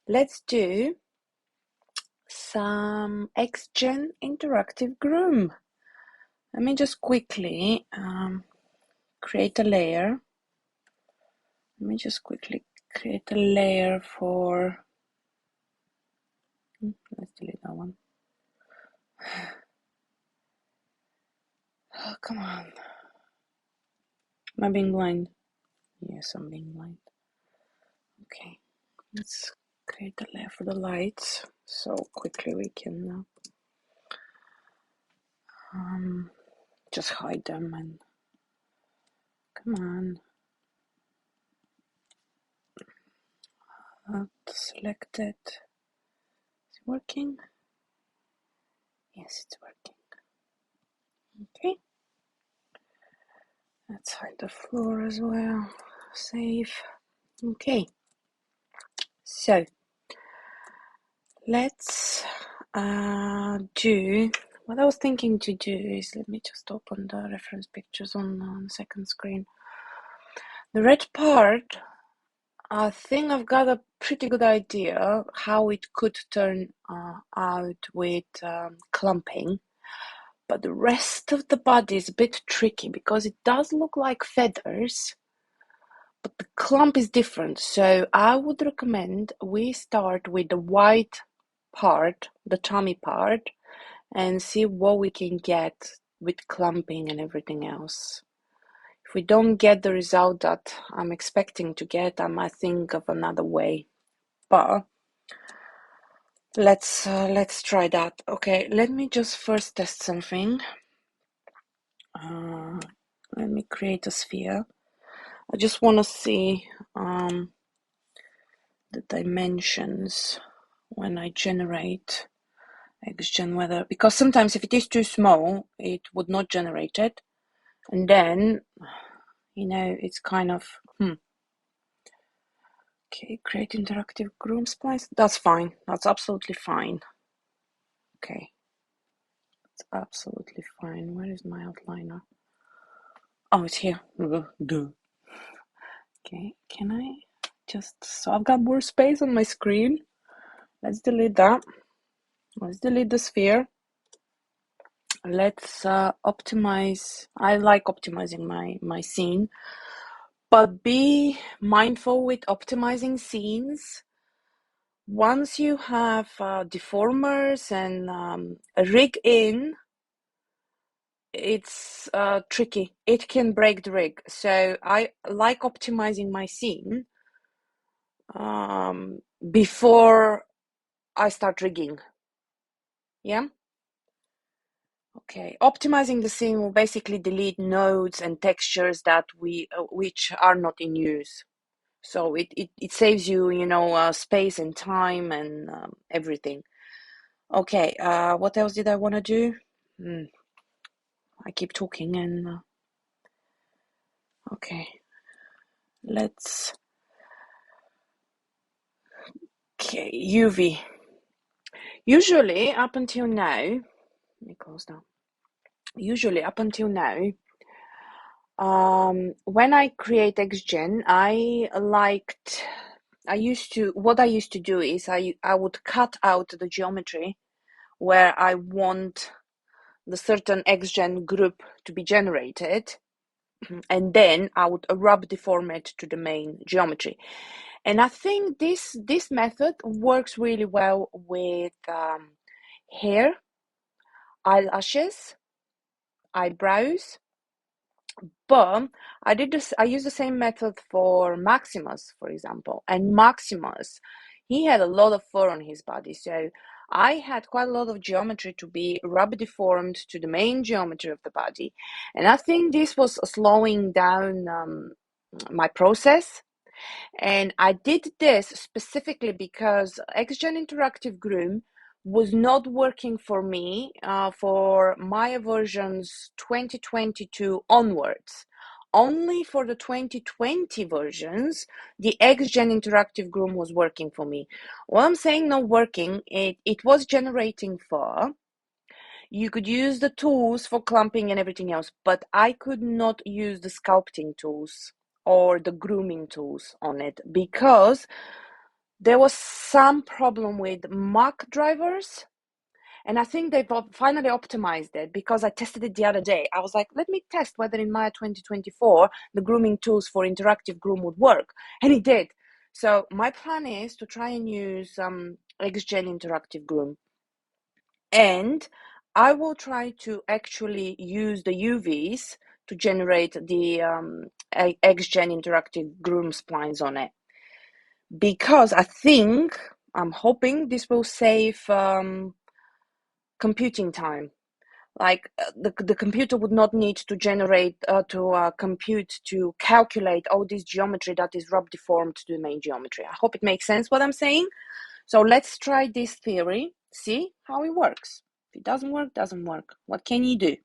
let's do some Xgen interactive groom. Let me just quickly create a layer. Let me just quickly create a layer for, let's delete that one. Oh, come on. Am I being blind? Yes, I'm being blind. Okay, let's create a layer for the lights so quickly we can just hide them and come on. Select it. Is it working? Yes, it's working. Okay. Let's hide the floor as well. Save. Okay. So let's do what I was thinking to do is, let me just open the reference pictures on the second screen. The red part, I think I've got a pretty good idea how it could turn out with clumping, but the rest of the body is a bit tricky because it does look like feathers, but the clump is different. So I would recommend we start with the white part, the tummy part, and see what we can get with clumping and everything else. If we don't get the result that I'm expecting to get, I might think of another way. But let's try that. Okay, let me just first test something. Let me create a sphere. I just want to see the dimensions when I generate Xgen, whether, because sometimes if it is too small, it would not generate it, and then it's kind of Okay, create interactive groom splice. That's fine. That's absolutely fine. Okay, it's absolutely fine. Where is my outliner? Oh, it's here. Duh. Okay, can I so I've got more space on my screen. Let's delete that. Let's delete the sphere. Let's optimize. I like optimizing my scene, but be mindful with optimizing scenes. Once you have deformers and a rig in, it's tricky. It can break the rig. So I like optimizing my scene before I start rigging. Yeah. Okay. Optimizing the scene will basically delete nodes and textures that which are not in use. So it saves you, space and time and everything. Okay. What else did I want to do? I keep talking and okay. Okay, UV. Usually up until now, let me close down. Usually up until now, when I create Xgen, what I used to do is I would cut out the geometry where I want the certain Xgen group to be generated, and then I would rub deform it to the main geometry. And I think this method works really well with hair, eyelashes, eyebrows. But I used the same method for Maximus, for example. And Maximus, he had a lot of fur on his body, so I had quite a lot of geometry to be rub deformed to the main geometry of the body. And I think this was slowing down my process. And I did this specifically because Xgen Interactive Groom was not working for me for Maya versions 2022 onwards. Only for the 2020 versions, the Xgen Interactive Groom was working for me. What I'm saying not working, it was generating fur. You could use the tools for clumping and everything else, but I could not use the sculpting tools or the grooming tools on it because there was some problem with Mac drivers, and I think they've finally optimized it because I tested it the other day. I was like, let me test whether in Maya 2024 the grooming tools for interactive Groom would work, and it did. So my plan is to try and use Xgen interactive Groom, and I will try to actually use the UVs to generate the Xgen interactive Groom splines on it, because I'm hoping this will save computing time. Like the computer would not need to generate compute to calculate all this geometry that is rub deformed to the main geometry. I hope it makes sense what I'm saying. So let's try this theory, see how it works. If it doesn't work, doesn't work. What can you do?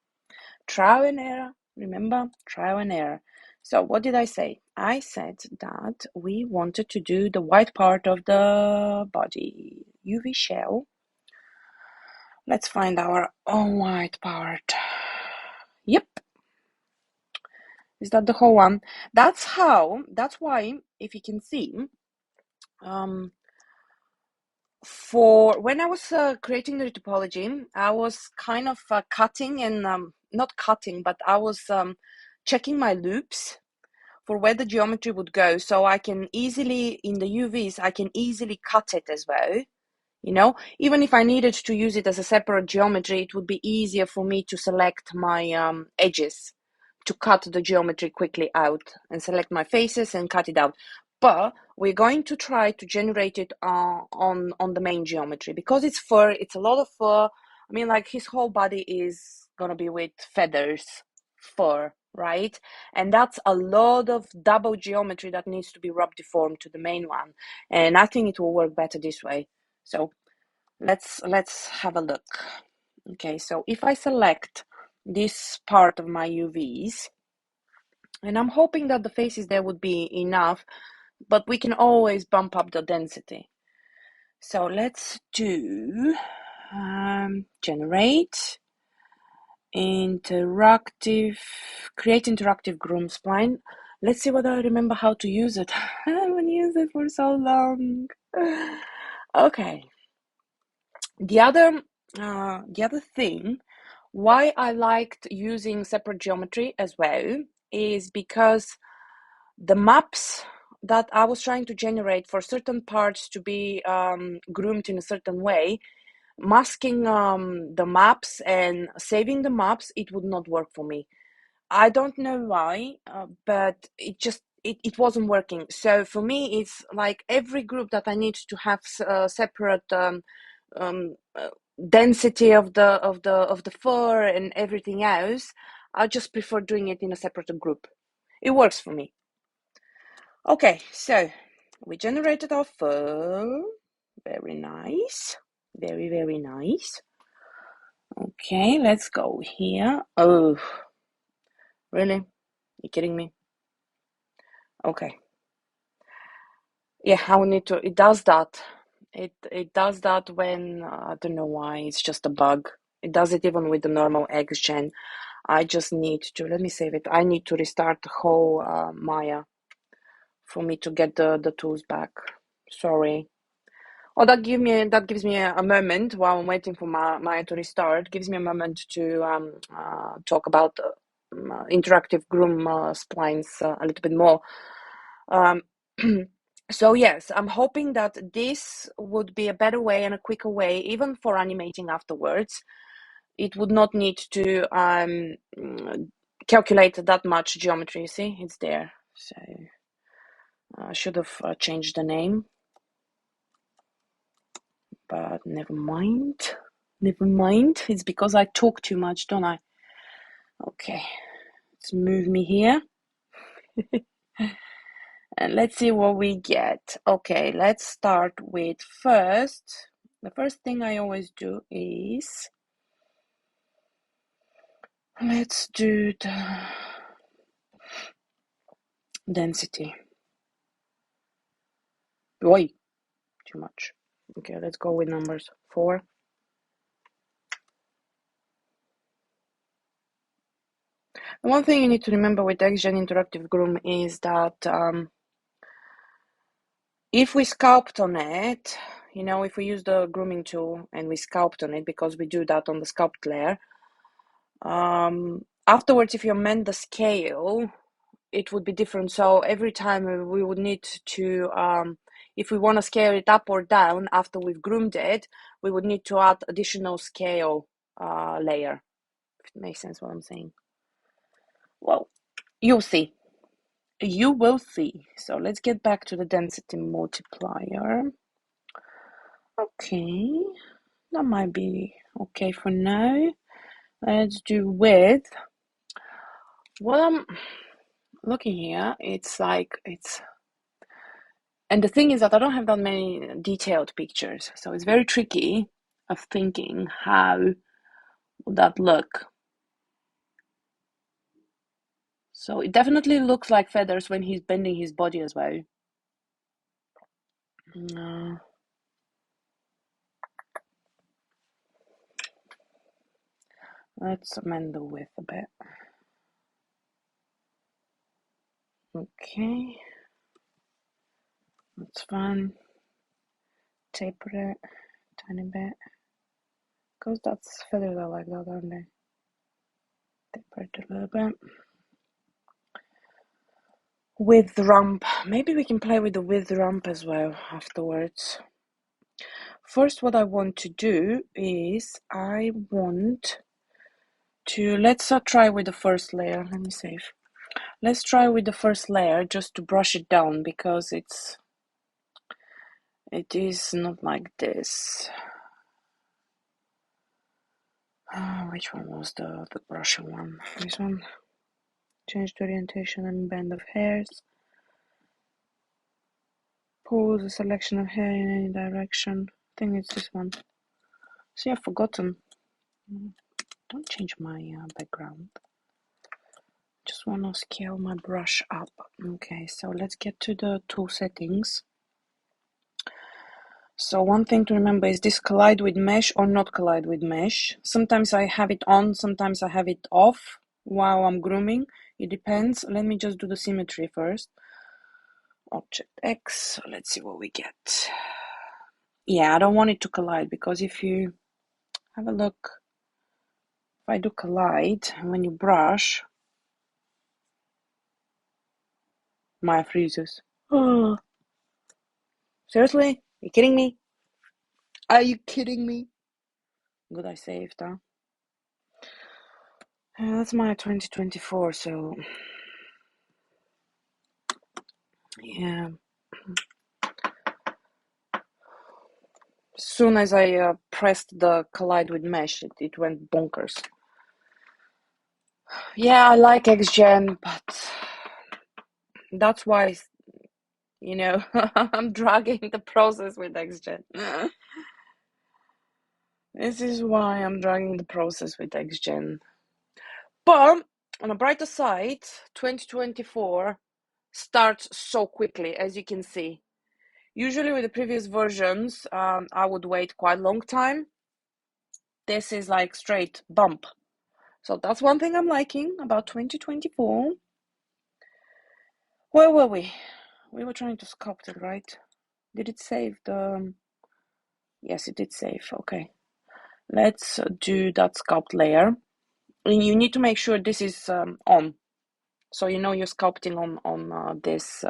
Trial and error. Remember, trial and error. So what did I say? I said that we wanted to do the white part of the body. UV shell. Let's find our own white part. Yep. Is that the whole one? That's why, if you can see, for when I was creating the topology, I was kind of cutting and not cutting, but I was checking my loops for where the geometry would go, so I can easily, in the UVs, I can easily cut it as well. Even if I needed to use it as a separate geometry, it would be easier for me to select my edges, to cut the geometry quickly out and select my faces and cut it out. But we're going to try to generate it on the main geometry, because it's fur. It's a lot of fur. I mean, like, his whole body is gonna be with feathers, fur, right? And that's a lot of double geometry that needs to be rub deformed to the main one. And I think it will work better this way. So let's have a look. Okay, so if I select this part of my UVs, and I'm hoping that the faces there would be enough, but we can always bump up the density. So let's do generate interactive, create interactive Groom spline. Let's see whether I remember how to use it. I haven't used it for so long. Okay. The other thing why I liked using separate geometry as well is because the maps that I was trying to generate for certain parts to be groomed in a certain way, masking the maps and saving the maps, it would not work for me. I don't know why, but it wasn't working. So for me, it's like every group that I need to have separate um, uh, density of the fur and everything else. I just prefer doing it in a separate group. It works for me. Okay, so we generated our fur. Very nice. Very, very nice. Okay, let's go here. Oh, really? You kidding me? Okay. Yeah, I will need to. It does that. It does that when I don't know why. It's just a bug. It does it even with the normal Xgen. I just need to, let me save it. I need to restart the whole Maya for me to get the tools back. Sorry. Oh, that gives me a moment while I'm waiting for Maya to restart. Gives me a moment to talk about interactive Groom splines a little bit more. Um, so yes, I'm hoping that this would be a better way and a quicker way, even for animating afterwards. It would not need to calculate that much geometry. You see, it's there. So I should have changed the name, but never mind. Never mind. It's because I talk too much, don't I? Okay, let's move me here. And let's see what we get. Okay, let's start with first. The first thing I always do is let's do the density. Oi, too much. Okay, let's go with numbers. 4. The one thing you need to remember with Xgen Interactive Groom is that If we sculpt on it, you know, if we use the grooming tool and we sculpt on it, because we do that on the sculpt layer, afterwards, if you amend the scale, it would be different. So every time we would need to, if we want to scale it up or down after we've groomed it, we would need to add additional scale layer. If it makes sense what I'm saying. Well, you'll see. You will see. So let's get back to the density multiplier. Okay, that might be okay for now. Let's do width. What I'm looking here, it's like and the thing is that I don't have that many detailed pictures, so it's very tricky of thinking how would that look. So it definitely looks like feathers when he's bending his body as well. Let's amend the width a bit. Okay, that's fine. Taper it a tiny bit, because that's feathers are like that, aren't they? Taper it a little bit. Width rump. Maybe we can play with the width rump as well afterwards. First, what I want to do is I want to, let's try with the first layer. Let me save. Let's try with the first layer just to brush it down, because it is not like this. Which one was the brushing one? This one. Change the orientation and bend of hairs. Pull the selection of hair in any direction. I think it's this one. See, I've forgotten. Don't change my background. Just want to scale my brush up. Okay, so let's get to the tool settings. So one thing to remember is this collide with mesh or not collide with mesh. Sometimes I have it on, sometimes I have it off while I'm grooming. It depends. Let me just do the symmetry first. Object X, let's see what we get. Yeah, I don't want it to collide, because if you have a look, if I do collide, when you brush, Maya freezes. Oh, seriously? Are you kidding me? Are you kidding me? Good, I saved, huh? That's my 2024, so yeah. As soon as I pressed the collide with mesh, it went bonkers. Yeah, I like Xgen, but that's why, you know, I'm dragging the process with Xgen. This is why I'm dragging the process with Xgen. But on a brighter side, 2024 starts so quickly, as you can see. Usually with the previous versions, I would wait quite a long time. This is like straight bump. So that's one thing I'm liking about 2024. Where were we? We were trying to sculpt it, right? Did it save the... Yes, it did save. Okay. Let's do that sculpt layer. And you need to make sure this is on. So you know you're sculpting on this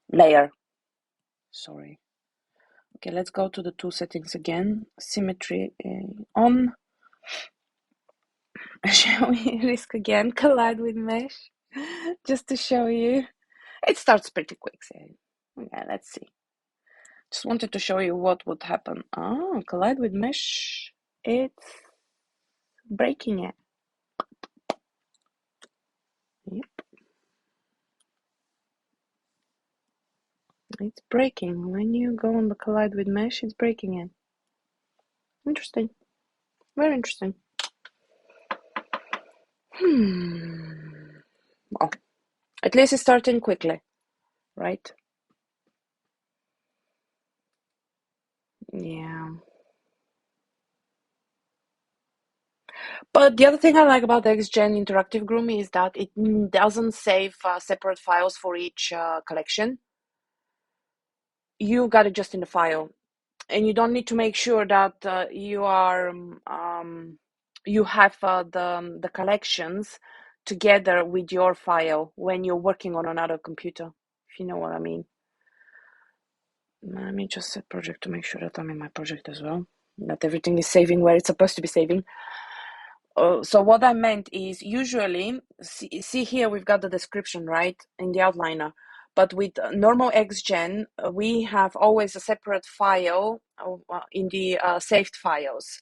layer. Sorry. Okay, let's go to the tool settings again. Symmetry on. Shall we risk again? Collide with mesh. Just to show you. It starts pretty quick, so yeah, let's see. Just wanted to show you what would happen. Oh, collide with mesh. It's breaking it. Yep. It's breaking. When you go on the collide with mesh, it's breaking it. Interesting. Very interesting. Well, at least it's starting quickly, right? Yeah. But the other thing I like about the Xgen interactive Groom is that it doesn't save separate files for each collection. You got it just in the file, and you don't need to make sure that you have the collections together with your file when you're working on another computer, if you know what I mean. Let me just set project to make sure that I'm in my project as well, that everything is saving where it's supposed to be saving. So what I meant is usually, see here we've got the description, right, in the outliner. But with normal Xgen, we have always a separate file in the saved files.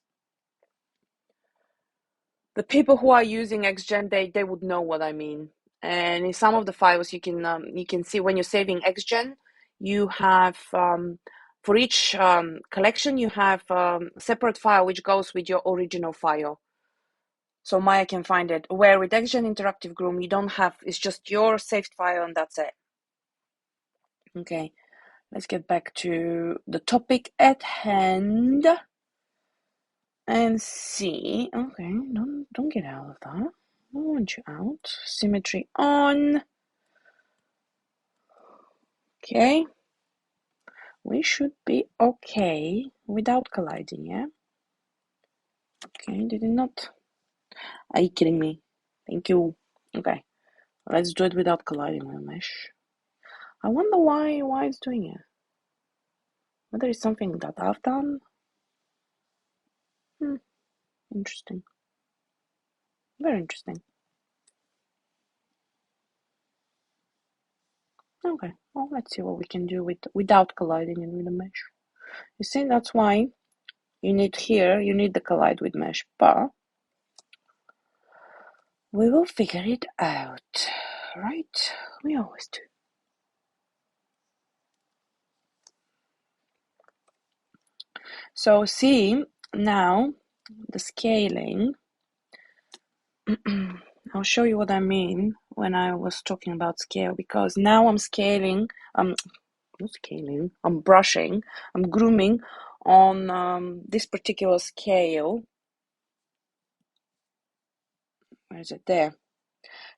The people who are using Xgen, they would know what I mean. And in some of the files, you can see when you're saving Xgen, you have for each collection you have separate file which goes with your original file. So Maya can find it. Where with Xgen Interactive Groom, you don't have, it's just your saved file and that's it. Okay, let's get back to the topic at hand and see. Okay, don't get out of that. I don't want you out. Symmetry on. Okay. We should be okay without colliding, yeah? Okay, did it not? Are you kidding me? Thank you. Okay, let's do it without colliding with the mesh. I wonder why it's doing it. Whether it's something that I've done. Interesting. Very interesting. Okay, well, let's see what we can do without colliding and with the mesh. You see, that's why you need the collide with mesh, but we will figure it out, right? We always do. So see, now the scaling, I'll show you what I mean when I was talking about scale, because now I'm scaling, not scaling, I'm brushing, I'm grooming on this particular scale. Where is it? There.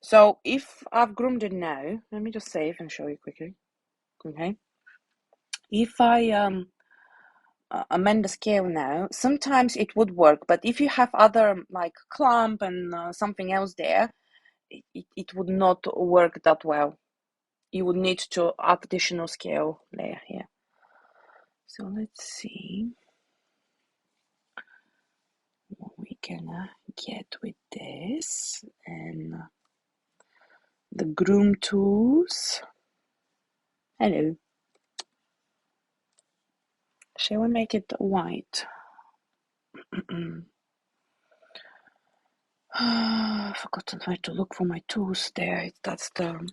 So if I've groomed it now, let me just save and show you quickly. Okay. If I amend the scale now, sometimes it would work, but if you have other like clump and something else there, it would not work that well. You would need to add additional scale layer here. So let's see what we can get with this and the Groom tools. Hello. Shall we make it white? I've forgotten where to look for my tools there. That's the...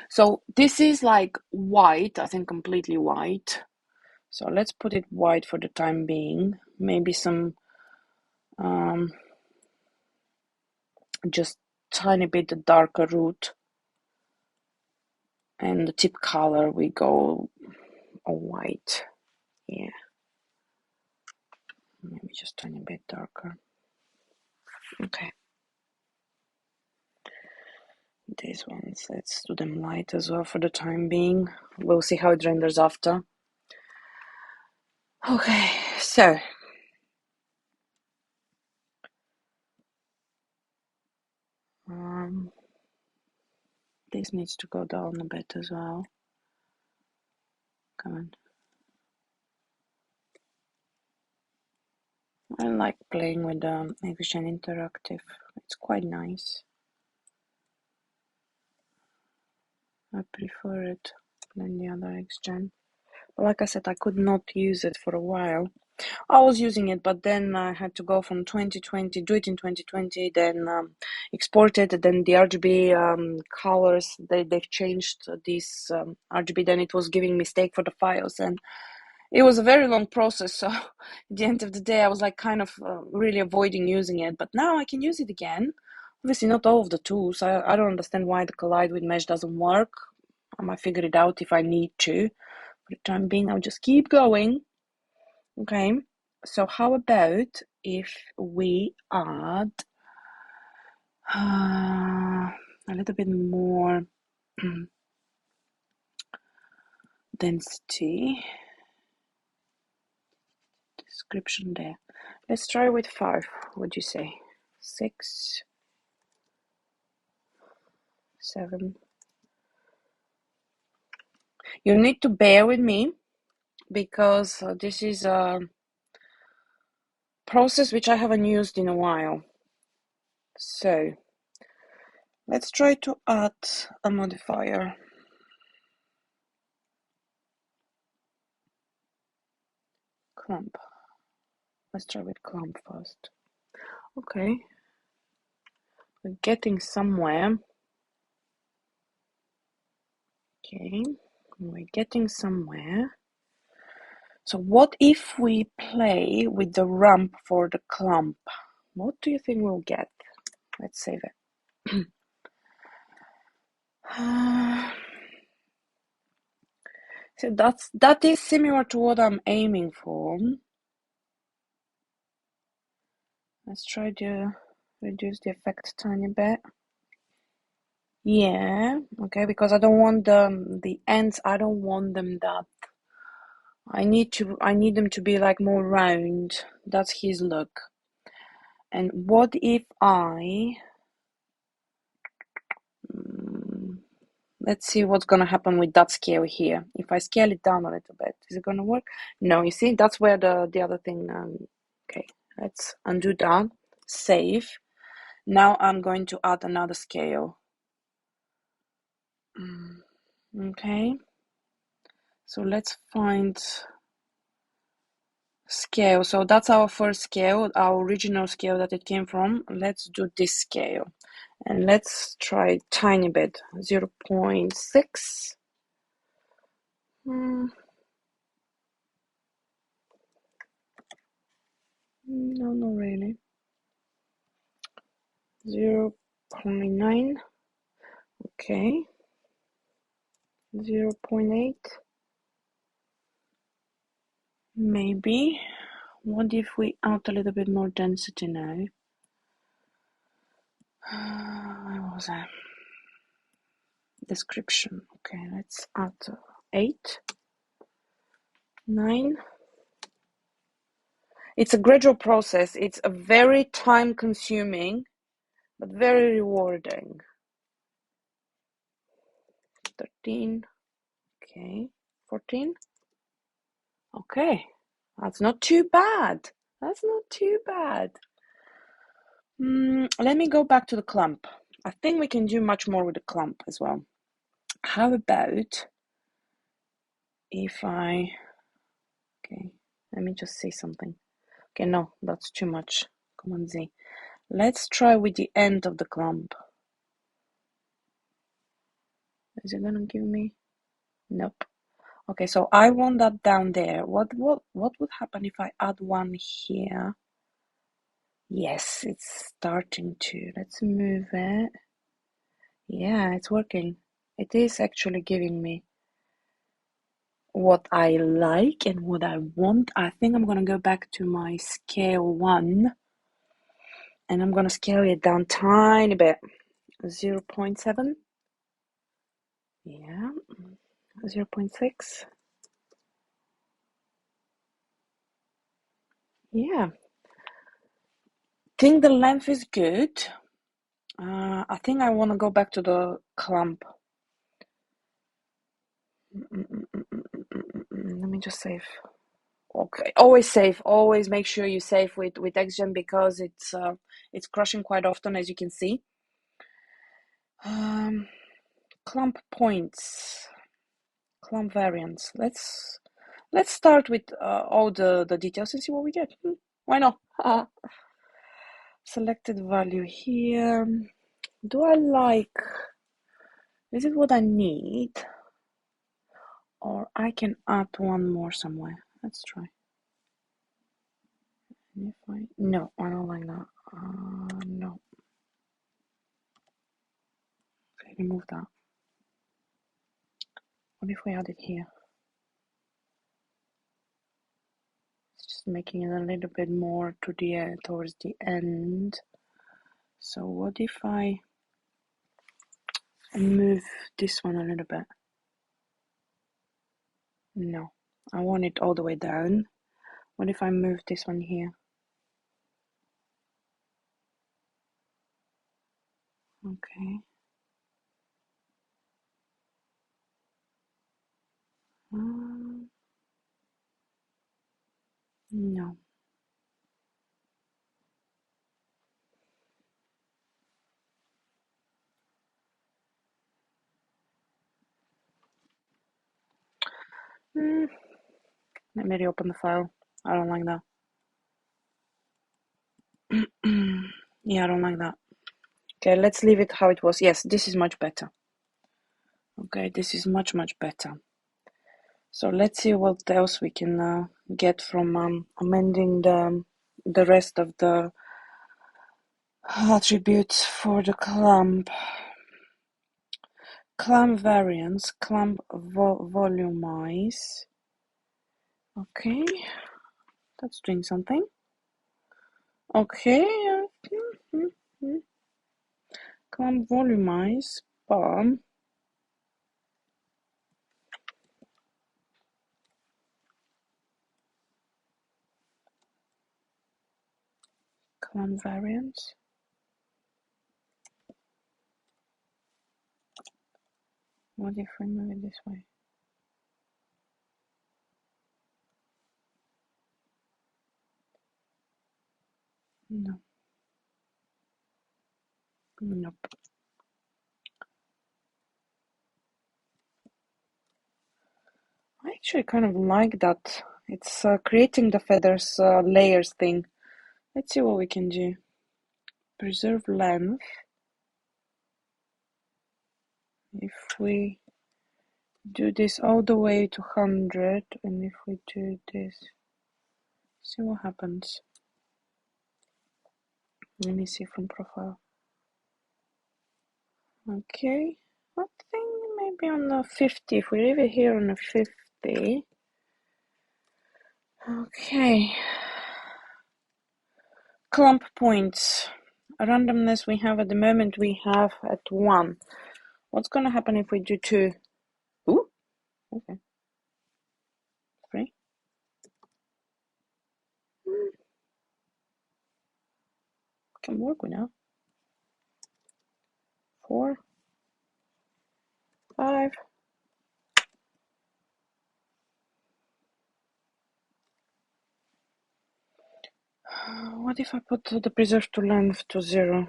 So this is like white, I think completely white. So let's put it white for the time being. Maybe some just tiny bit darker root. And the tip color we go white. Yeah. Maybe just a tiny bit darker. Okay. These ones, let's do them light as well for the time being. We'll see how it renders after. Okay, so this needs to go down a bit as well. Come on. I like playing with the Xgen Interactive. It's quite nice. I prefer it than the other Xgen. Like I said, I could not use it for a while. I was using it, but then I had to go from 2020, do it in 2020, then export it, then the RGB colors, they've changed this RGB, then it was giving mistake for the files, and it was a very long process, so at the end of the day, I was like kind of really avoiding using it, but now I can use it again. Obviously, not all of the tools. I don't understand why the collide with mesh doesn't work. I might figure it out if I need to. For the time being, I'll just keep going. Okay, so how about if we add A little bit more density. Description there. Let's try with 5. What do you say? 6, 7. You need to bear with me because this is a process which I haven't used in a while. So let's try to add a modifier. Clump. Let's try with clump first. Okay. We're getting somewhere. Okay. We're getting somewhere. So what if we play with the ramp for the clump? What do you think we'll get? Let's save it. So that is similar to what I'm aiming for. Let's try to reduce the effect a tiny bit. Yeah, okay, because I don't want the ends, I don't want them that I need them to be like more round. That's his look. And what if I let's see what's gonna happen with that scale here. If I scale it down a little bit, is it gonna work? No, you see, that's where the other thing. Okay, let's undo that. Save. Now I'm going to add another scale. Okay. So let's find scale. So that's our first scale, our original scale that it came from. Let's do this scale. And let's try a tiny bit. 0.6. No, not really. 0.9. Okay. 0.8. Maybe. What if we add a little bit more density now? Where was I? Description. Okay, let's add 8. 9. It's a gradual process. It's a very time consuming, but very rewarding. 13. Okay. 14. Okay. That's not too bad. That's not too bad. Let me go back to the clump. I think we can do much more with the clump as well. How about if I... Okay, let me just say something. Okay, no, that's too much. Command Z. Let's try with the end of the clump. Is it gonna give me? Nope. Okay, so I want that down there. What would happen if I add one here? Yes, it's starting to. Let's move it. Yeah, it's working. It is actually giving me what I like and what I want. I think I'm gonna go back to my scale 1 and I'm gonna scale it down tiny bit. 0.7. Yeah. 0.6. Yeah. Think the length is good. I think I want to go back to the clump. Let me just save. Okay, always save. Always make sure you save with Xgen because it's crashing quite often, as you can see. Clump points, clump variants. Let's start with all the details and see what we get. Why not? Selected value here. Do I like? Is it what I need? Or I can add one more somewhere. Let's try. No, I don't like that. No. Okay, remove that. What if we add it here? It's just making it a little bit more to the towards the end. So what if I move this one a little bit? No, I want it all the way down. What if I move this one here? Okay. No. Let me reopen the file. I don't like that. Yeah, I don't like that. Okay, let's leave it how it was. Yes, this is much better. Okay, this is much, much better. So let's see what else we can get from amending the rest of the attributes for the clamp. Clamp variance, clamp volumize. Okay, that's doing something. Okay, clamp volumize, but clamp variance. What if we move it this way? No. Nope. I actually kind of like that. It's creating the feathers layers thing. Let's see what we can do. Preserve length. If we do this all the way to 100, and if we do this, see what happens. Let me see from profile. Okay, I think maybe on the 50. If we leave it here on the 50. Okay. Clump points. Randomness we have at the moment, we have at 1. What's going to happen if we do 2? Ooh, okay. 3. Can work with now. 4. 5. What if I put the preserve to length to 0?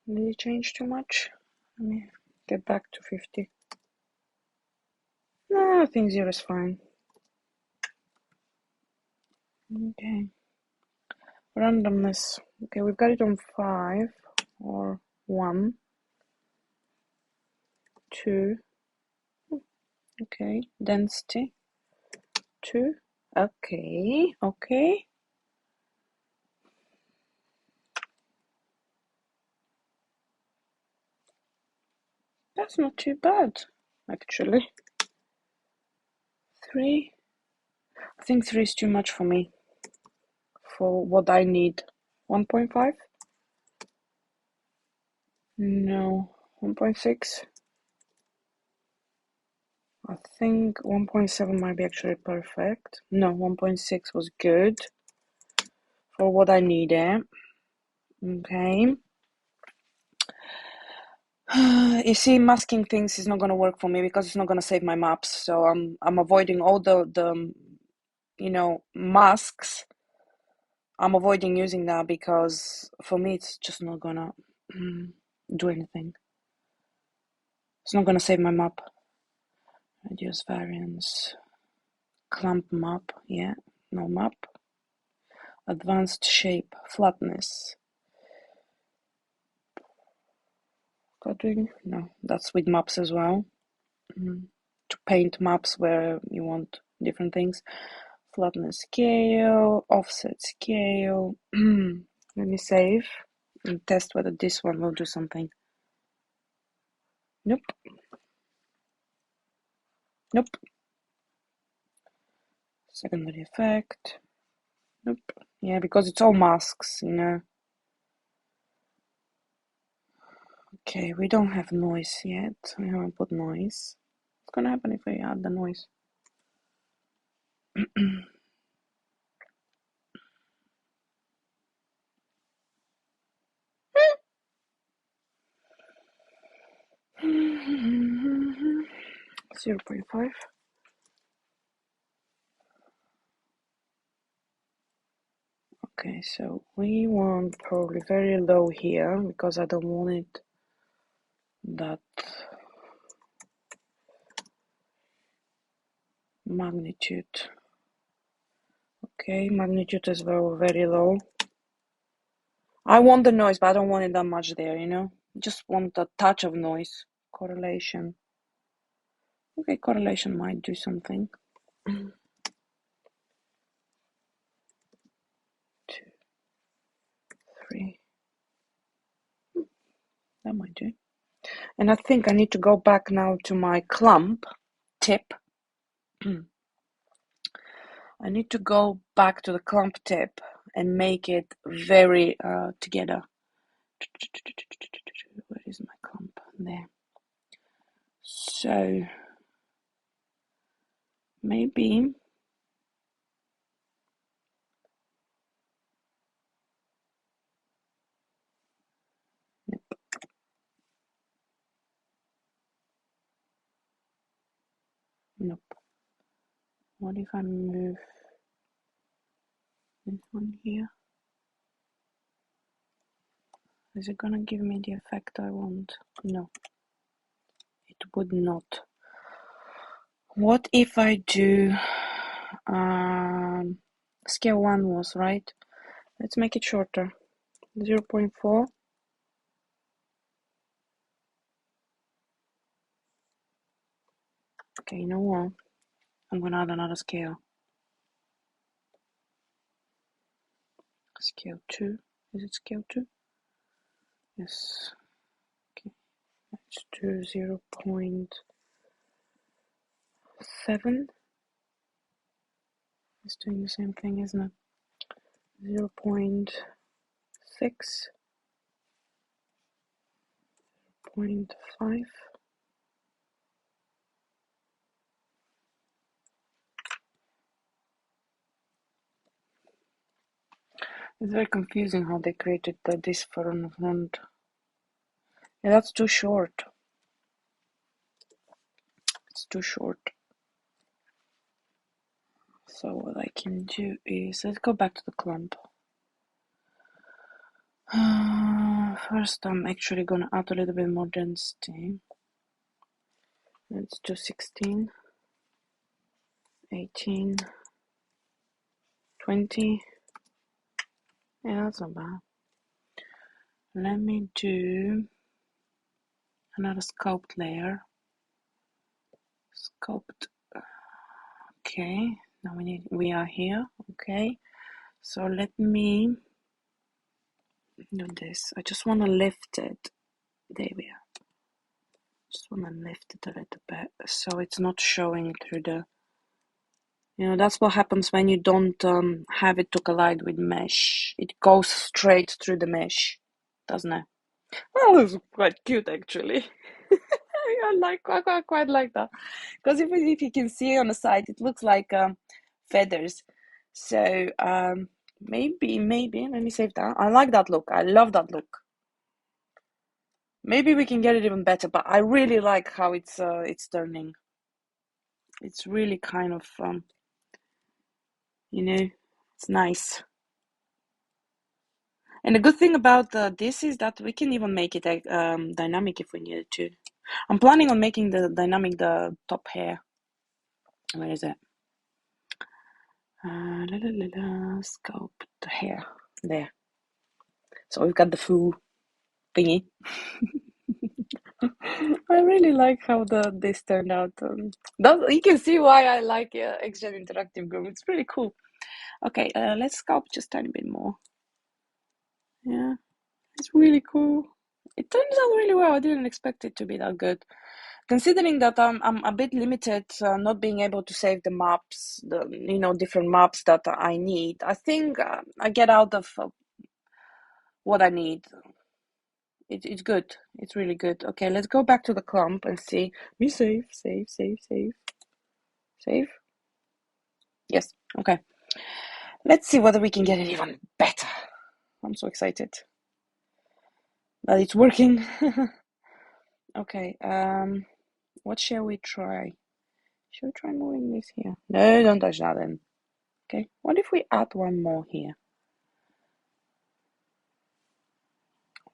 Did it change too much? Let me get back to 50. No, I think 0 is fine. Okay. Randomness. Okay, we've got it on 5 or 1, 2. Okay, density 2. Okay, okay. That's not too bad, actually. 3. I think 3 is too much for me, for what I need. 1.5? No. 1.6? I think 1.7 might be actually perfect. No, 1.6 was good for what I needed. Okay. You see, masking things is not going to work for me because it's not going to save my maps. So I'm avoiding all the masks. I'm avoiding using that because for me it's just not gonna do anything. It's not gonna save my map. Reduce variance. Clamp map. Yeah, no map. Advanced shape. Flatness. Coloring. No, that's with maps as well. To paint maps where you want different things. Flatness scale. Offset scale. Let me save and test whether this one will do something. Nope. Nope. Secondary effect. Nope. Yeah, because it's all masks, you know. Okay, we don't have noise yet. We haven't put noise. What's gonna happen if we add the noise? 0.5. Okay, so we want probably very low here because I don't want it that magnitude. Okay, magnitude is very low. I want the noise, but I don't want it that much there, you know? Just want a touch of noise. Correlation. Okay, correlation might do something. 2, 3. That might do. And I think I need to go back now to my clump tip. I need to go back to the clump tip and make it very together. Where is my clump? There. So maybe nope. What if I move this one here? Is it gonna give me the effect I want? No, it would not. What if I do scale 1 was right? Let's make it shorter. 0.4. Okay, you know what? I'm gonna add another scale. Scale 2. Is it scale 2? Yes. Okay. Let's do 0.7. It's doing the same thing, isn't it? 0.6. 0.5. It's very confusing how they created this for on the front. Yeah, that's too short. It's too short. So what I can do is, let's go back to the clump. First, I'm actually gonna add a little bit more density. Let's do 16, 18, 20. Yeah, that's not bad. Let me do another sculpt layer. Sculpt. Okay, now we are here. Okay, so let me do this. I just want to lift it. There we are. Just want to lift it a little bit so it's not showing through the. You know, that's what happens when you don't have it to collide with mesh. It goes straight through the mesh, doesn't it? Well, it's quite cute actually. I quite like that because if you can see on the side, it looks like feathers. So maybe let me save that. I like that look. I love that look. Maybe we can get it even better, but I really like how it's turning. It's really kind of you know, it's nice. And the good thing about this is that we can even make it dynamic if we needed to. I'm planning on making the dynamic the top hair. Where is it? Sculpt the hair. There. So we've got the full thingy. I really like how this turned out. You can see why I like Xgen Interactive Groom. It's really cool. Okay, let's sculpt just a tiny bit more. Yeah, it's really cool. It turns out really well. I didn't expect it to be that good. considering that I'm a bit limited, not being able to save the maps, different maps that I need, I think I get out of what I need. It's good. It's really good. Okay, let's go back to the clump and see. We save. Yes. Okay. Let's see whether we can get it even better. I'm so excited that it's working. Okay. What shall we try? Shall we try moving this here? No, don't touch that then. Okay. What if we add one more here?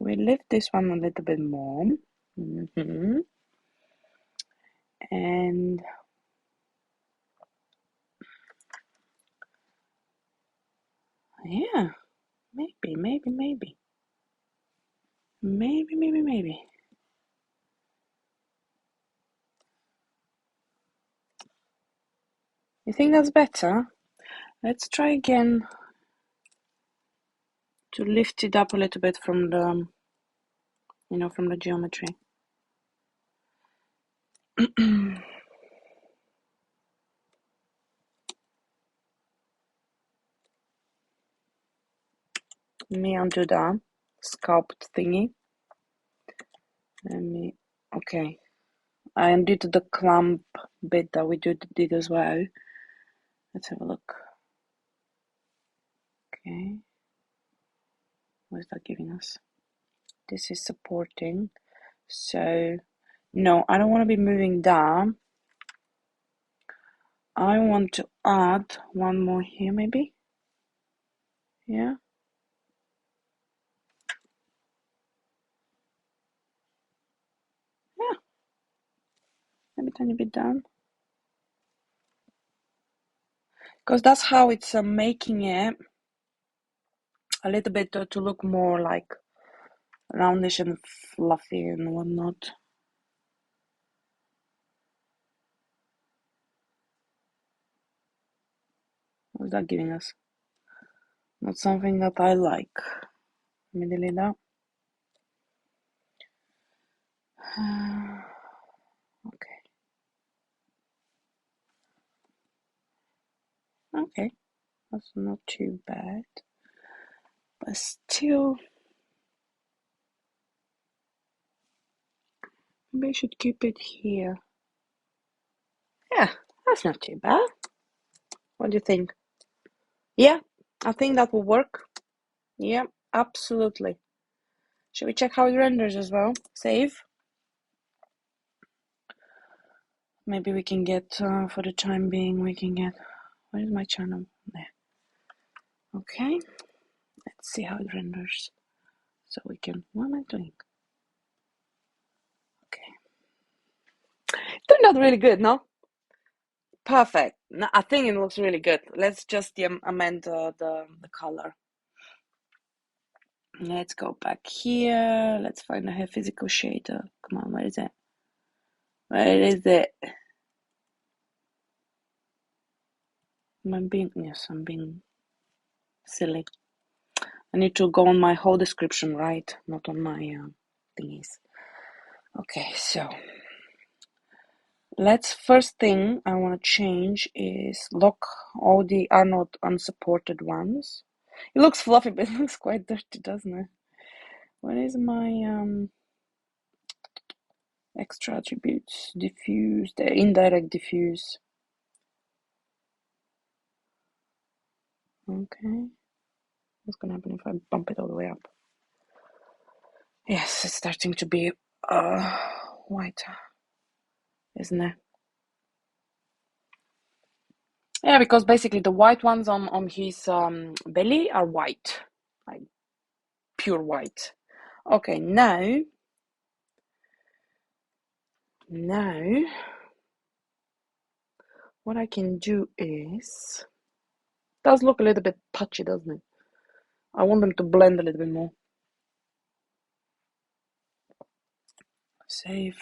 We lift this one a little bit more. And yeah, maybe. You think that's better? Let's try again to lift it up a little bit from the, from the geometry. Let me undo that sculpt thingy. Okay. I undid the clump bit that we did as well. Let's have a look. Okay. What is that giving us? This is supporting. So, no, I don't want to be moving down. I want to add one more here, maybe. Yeah. Yeah. Maybe a tiny bit down. Because that's how it's making it a little bit to look more like roundish and fluffy and whatnot. What's that giving us? Not something that I like. Let me delete that. Okay. Okay. That's not too bad. But still, maybe I should keep it here. Yeah, that's not too bad. What do you think? Yeah, I think that will work. Yeah, absolutely. Should we check how it renders as well? Save. Maybe we can get, for the time being, where is my channel? There. Okay, let's see how it renders. So we can, what am I doing? Okay. Turned out really good, no? Perfect. No, I think it looks really good. Let's just amend the color. Let's go back here. Let's find a physical shader. Come on, where is it? Where is it? I'm being silly. I need to go on my whole description, right? Not on my thingies. Okay, so first thing I want to change is lock all the are not unsupported ones. It looks fluffy, but it looks quite dirty, doesn't it? What is my extra attributes? Diffuse, the indirect diffuse. Okay. What's gonna happen if I bump it all the way up? Yes, it's starting to be whiter, isn't it? Yeah, because basically the white ones on his belly are white, like pure white. Okay, now what I can do is, does look a little bit patchy, doesn't it? I want them to blend a little bit more. Save.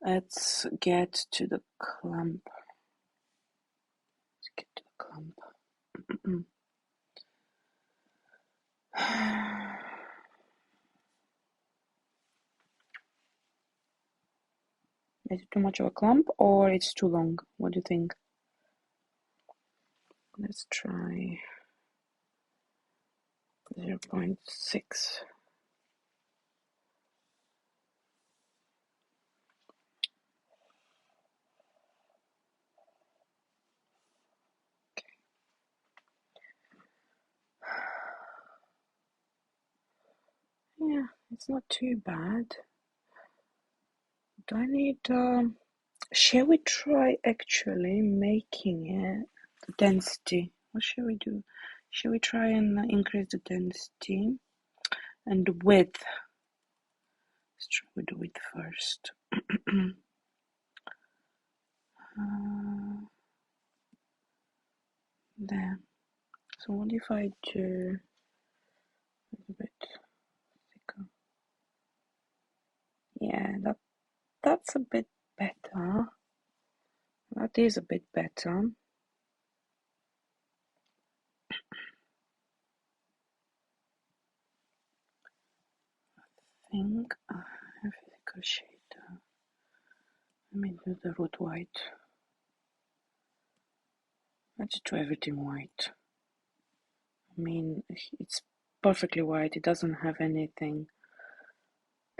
Let's get to the clump. Is it too much of a clump or it's too long? What do you think? Let's try 0.6. Yeah, it's not too bad. Do I need, shall we try actually making it density? What shall we do? Shall we try and increase the density and the width? Let's try with the width first. There. So what if I do a bit thicker? Yeah, that's a bit better. That is a bit better. I think I have a thicker shade. Let me do the root white. Let's do everything white. I mean, it's perfectly white. It doesn't have anything.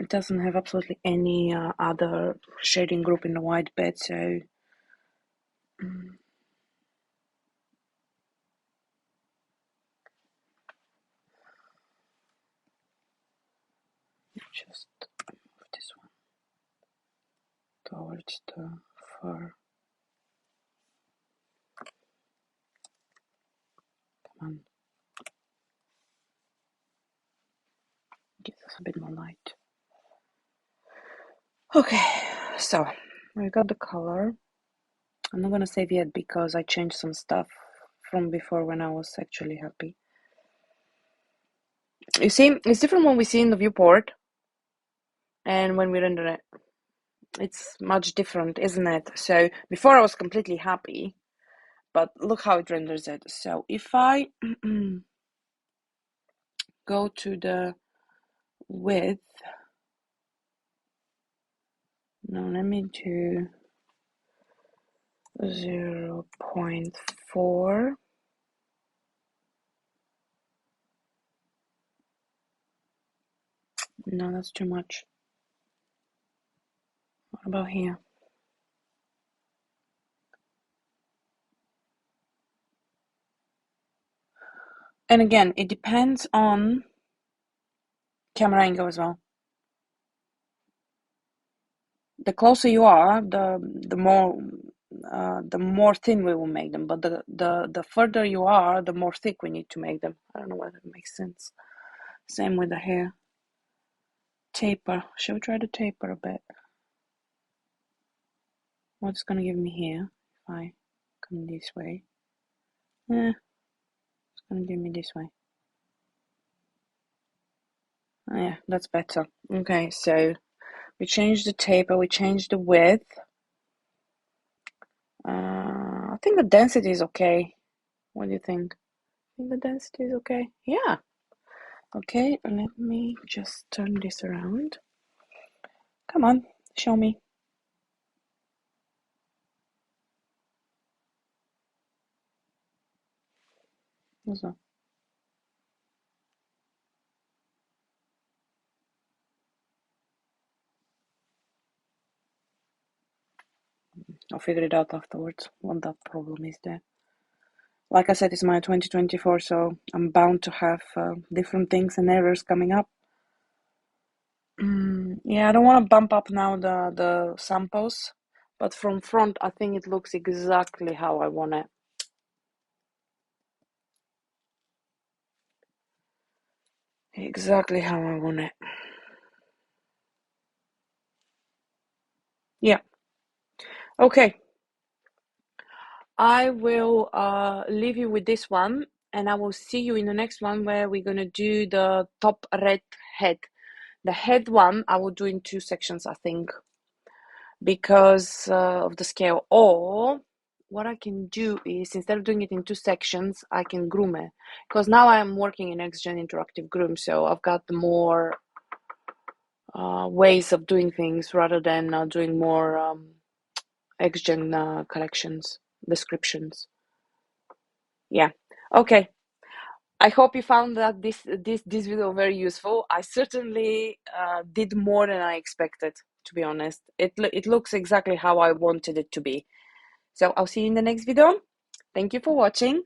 It doesn't have absolutely any other shading group in the white bed, so just move this one towards the fur. Come on. Gives us a bit more light. Okay, so I got the color. I'm not gonna save yet because I changed some stuff from before when I was actually happy. You see, it's different when we see in the viewport and when we render it. It's much different, isn't it? So before I was completely happy, but look how it renders it. So if I go to the width, no, let me do 0.4. No, that's too much. What about here? And again, it depends on camera angle as well. The closer you are, the more thin we will make them. But the further you are, the more thick we need to make them. I don't know whether it makes sense. Same with the hair. Taper. Shall we try to taper a bit? What's gonna give me here if I come this way? It's gonna give me this way. Oh, yeah, that's better. Okay, so we changed the taper, we changed the width. I think the density is okay. What do you think? I think the density is okay. Yeah. Okay, let me just turn this around. Come on, show me. What's that? I'll figure it out afterwards when that problem is there. Like I said, it's my 2024, so I'm bound to have different things and errors coming up. Yeah, I don't want to bump up now the samples, but from front, I think it looks exactly how I want it. Exactly how I want it. Yeah. Okay. I will leave you with this one, and I will see you in the next one where we're gonna do the top red head. The head one I will do in 2 sections, I think, because of the scale. Or what I can do is, instead of doing it in 2 sections, I can groom it. Because now I'm working in Xgen Interactive Groom, so I've got the more ways of doing things rather than doing more Xgen collections, descriptions. Yeah. Okay. I hope you found that this video very useful. I certainly did more than I expected, to be honest. It looks exactly how I wanted it to be. So I'll see you in the next video. Thank you for watching.